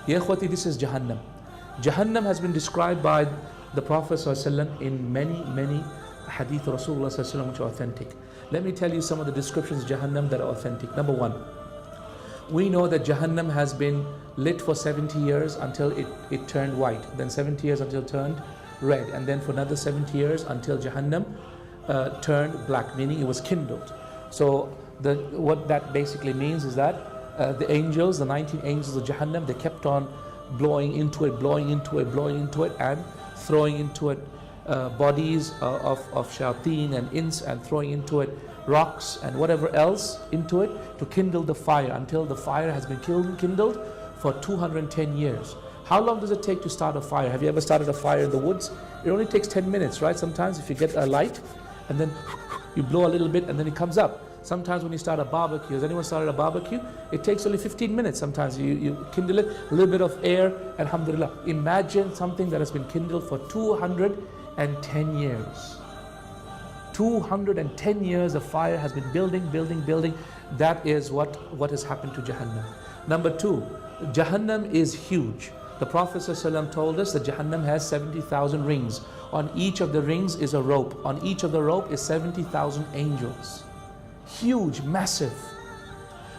Ya ikhwati, this is Jahannam. Jahannam has been described by the Prophet ﷺ in many hadith of Rasulullah ﷺ which are authentic. Let me tell you some of the descriptions of Jahannam that are authentic. Number one, we know that Jahannam has been lit for 70 years until it turned white, then 70 years until it turned red, and then for another 70 years until Jahannam turned black, meaning it was kindled. So what that basically means is that the angels, the 19 angels of Jahannam, they kept on blowing into it, and throwing into it bodies of shayateen and ins, and throwing into it rocks and whatever else into it to kindle the fire until the fire has been kindled for 210 years. How long does it take to start a fire? Have you ever started a fire in the woods? It only takes 10 minutes, right? Sometimes if you get a light and then you blow a little bit and then it comes up. Sometimes when you start a barbecue, has anyone started a barbecue? It takes only 15 minutes. Sometimes you kindle it, a little bit of air, alhamdulillah. Imagine something that has been kindled for 210 years. 210 years of fire has been building. That is what has happened to Jahannam. Number two, Jahannam is huge. The Prophet ﷺ told us that Jahannam has 70,000 rings. On each of the rings is a rope. On each of the rope is 70,000 angels. Huge, massive.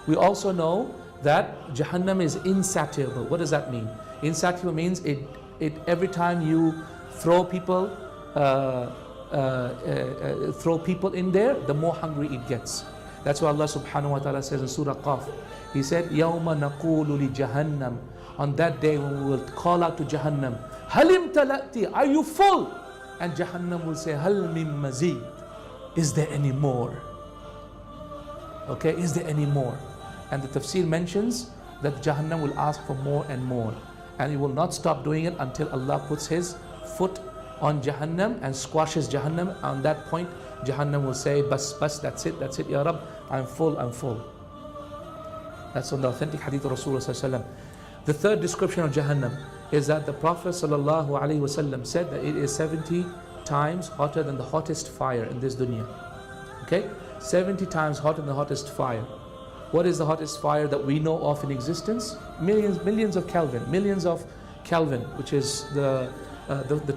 We also know that Jahannam is insatiable. What does that mean? Insatiable means it every time you throw people in there, the more hungry it gets. That's why Allah subhanahu wa ta'ala says in Surah Qaf, He said, يَوْمَ نَقُولُ لِجَهَنَّمْ. On that day when we will call out to Jahannam, هَلِمْ تَلَأْتِ. Are you full? And Jahannam will say, هَلْ مِن مَزِيد. Is there any more? Okay, is there any more? And the tafsir mentions that Jahannam will ask for more and more. And he will not stop doing it until Allah puts His foot on Jahannam and squashes Jahannam. On that point, Jahannam will say, Bas, that's it, Ya Rab, I'm full. That's on the authentic hadith of Rasulullah. The third description of Jahannam is that the Prophet ﷺ said that it is 70 times hotter than the hottest fire in this dunya. Okay? 70 times hotter than the hottest fire. What is the hottest fire that we know of in existence? Millions of Kelvin, which is the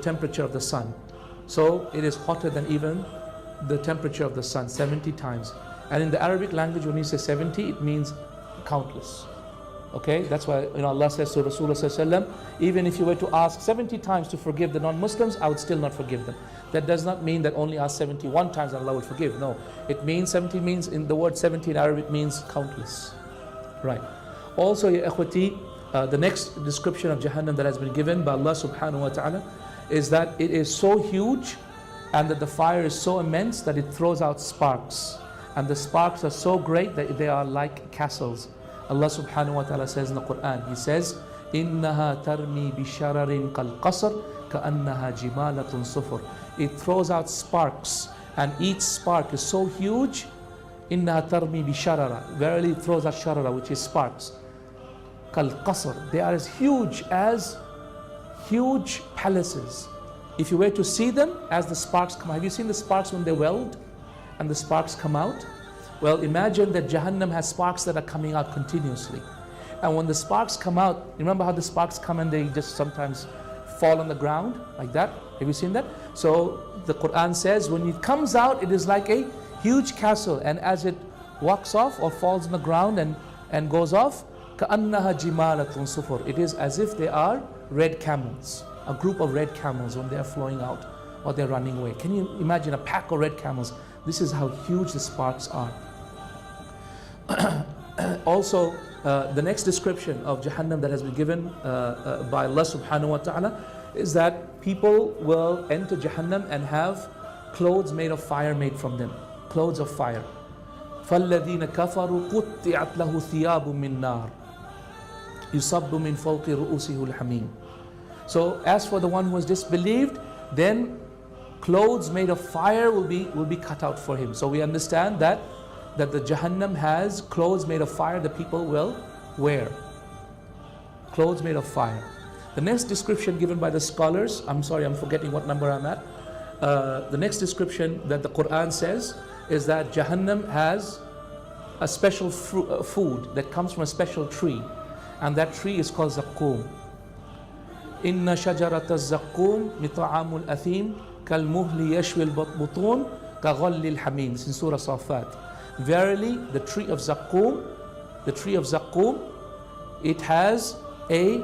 temperature of the sun. So it is hotter than even the temperature of the sun, 70 times. And in the Arabic language, when you say 70, it means countless. Okay, that's why Allah says to Rasulullah, even if you were to ask 70 times to forgive the non-Muslims, I would still not forgive them. That does not mean that only ask 71 times and Allah will forgive. No, it means 70 means, in the word 70 in Arabic means countless. Right. Also, ya ikhwati, the next description of Jahannam that has been given by Allah subhanahu wa ta'ala is that it is so huge and that the fire is so immense that it throws out sparks. And the sparks are so great that they are like castles. Allah subhanahu wa ta'ala says in the Quran, He says, إِنَّهَا تَرْمِي بِشَرَرٍ كَالْقَصْرٍ كَأَنَّهَا جِمَالَةٌ صُفُرٍ. It throws out sparks, and each spark is so huge. إِنَّهَا تَرْمِي بِشَرَرٍ. Verily it throws out sharara, which is sparks. كَالْقَصْرٍ. They are as huge palaces. If you were to see them as the sparks come out. Have you seen the sparks when they weld and the sparks come out? Well, imagine that Jahannam has sparks that are coming out continuously. And when the sparks come out, remember how the sparks come and they just sometimes fall on the ground like that? Have you seen that? So the Quran says when it comes out, it is like a huge castle. And as it walks off or falls on the ground and goes off, كَأَنَّهَا جِمَالَةٌ صُفُرٍ. It is as if they are red camels, a group of red camels when they are flowing out or they're running away. Can you imagine a pack of red camels? This is how huge the sparks are. Also, the next description of Jahannam that has been given by Allah subhanahu wa ta'ala is that people will enter Jahannam and have clothes made of fire made from them. Clothes of fire. فَالَّذِينَ كَفَرُوا قُطِّعَتْ لَهُ ثِيَابٌ مِّن نَارٍ يُصَبُّ مِنْ فَوْقِ رُؤُسِهِ الْحَمِيمِ. So as for the one who has disbelieved, then clothes made of fire will be cut out for him. So we understand that the Jahannam has clothes made of fire that people will wear. Clothes made of fire. The next description given by the scholars, I'm sorry, I'm forgetting what number I'm at. The next description that the Quran says is that Jahannam has a special food that comes from a special tree. And that tree is called Zaqqum. Inna shajarat al-Zaqqum mita'amul athim kal-muhli yashwi al-butun ka-ghalli al-hamim. It's in Surah Safat. Verily, the tree of Zaqqum, it has a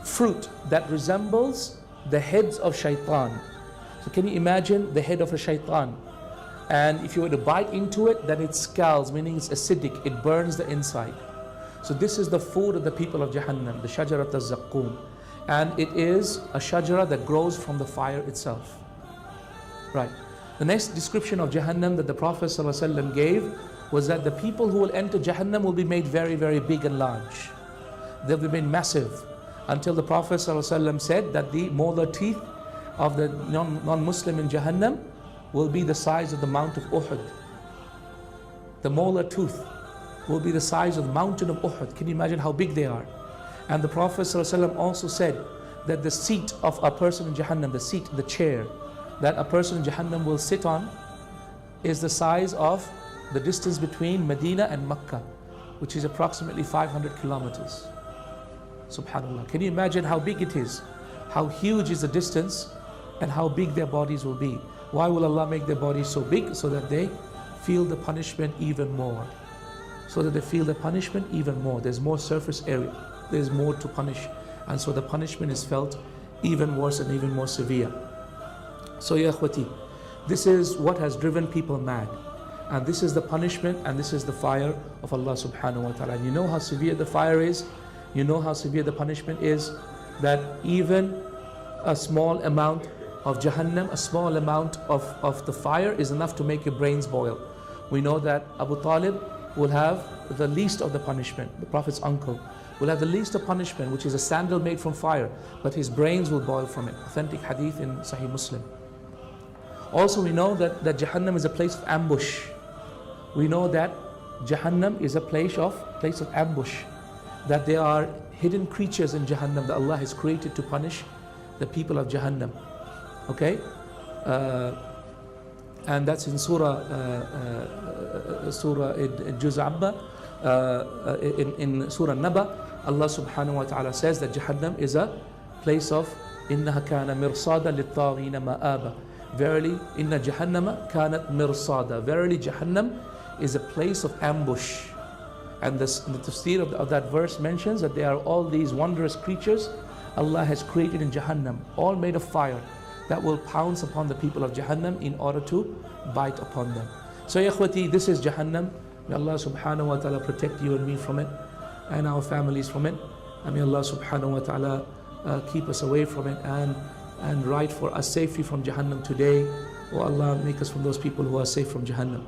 fruit that resembles the heads of shaitan. So can you imagine the head of a shaitan? And if you were to bite into it, then it scalds, meaning it's acidic, it burns the inside. So this is the food of the people of Jahannam, the shajarat al-Zaqqum. And it is a shajara that grows from the fire itself. Right. The next description of Jahannam that the Prophet ﷺ gave was that the people who will enter Jahannam will be made very, very big and large. They'll be made massive, until the Prophet ﷺ said that the molar teeth of the non-Muslim in Jahannam will be the size of the Mount of Uhud. The molar tooth will be the size of the mountain of Uhud. Can you imagine how big they are? And the Prophet ﷺ also said that the seat of a person in Jahannam, the chair that a person in Jahannam will sit on, is the size of the distance between Medina and Mecca, which is approximately 500 kilometers. Subhanallah. Can you imagine how big it is? How huge is the distance and how big their bodies will be? Why will Allah make their bodies so big? So that they feel the punishment even more. There's more surface area. There's more to punish. And so the punishment is felt even worse and even more severe. So ya akhwati, this is what has driven people mad. And this is the punishment and this is the fire of Allah subhanahu wa ta'ala. And you know how severe the fire is? You know how severe the punishment is? That even a small amount of Jahannam, a small amount of the fire is enough to make your brains boil. We know that Abu Talib will have the least of the punishment. The Prophet's uncle will have the least of punishment, which is a sandal made from fire, but his brains will boil from it. Authentic hadith in Sahih Muslim. Also we know that Jahannam is a place of ambush. We know that Jahannam is a place of ambush. That there are hidden creatures in Jahannam that Allah has created to punish the people of Jahannam. Okay? And that's in Surah Juz'abba, in Surah Naba. Allah subhanahu wa ta'ala says that Jahannam is a place of إِنَّهَا كَانَ مِرْصَادًا لِلطَّاغِينَ مَآبًا. Verily, inna Jahannama kanat mirsada. Verily, Jahannam is a place of ambush. And the tafsir of that verse mentions that there are all these wondrous creatures Allah has created in Jahannam, all made of fire, that will pounce upon the people of Jahannam in order to bite upon them. So, ya akhwati, this is Jahannam. May Allah subhanahu wa ta'ala protect you and me from it, and our families from it. And may Allah subhanahu wa ta'ala keep us away from it and write for us safety from Jahannam today. Oh Allah, make us from those people who are safe from Jahannam.